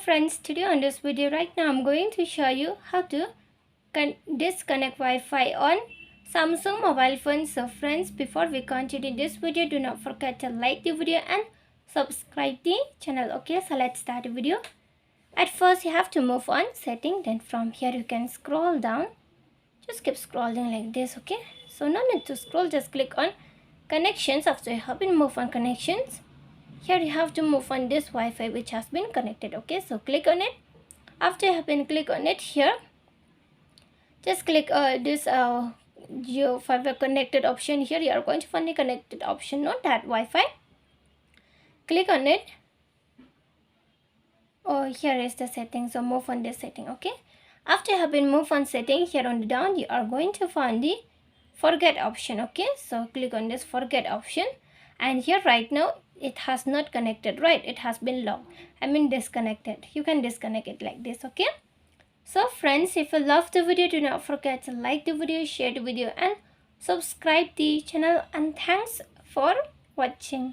friends, today on this video right now I'm going to show you how to disconnect Wi-Fi on Samsung mobile phone. So friends, before we continue this video, do not forget to like the video and subscribe the channel. Okay, so let's start the video. At first you have to move on setting, then from here you can scroll down. Just keep scrolling like this. Okay, so no need to scroll, just click on connections. After you have been moved on connections, here you have to move on this Wi-Fi which has been connected. Okay, so click on it. After you have been click on it, here just click this your Wi-Fi connected option. Here you are going to find the connected option, not that Wi-Fi. Click on it. Oh, here is the setting, so move on this setting. Okay, after you have been moved on setting, here on the down you are going to find the forget option. Okay, so click on this forget option, and here right now it has not connected, right? It has been locked, disconnected. You can disconnect it like this. Okay, so friends, if you love the video, do not forget to like the video, share the video and subscribe the channel, and thanks for watching.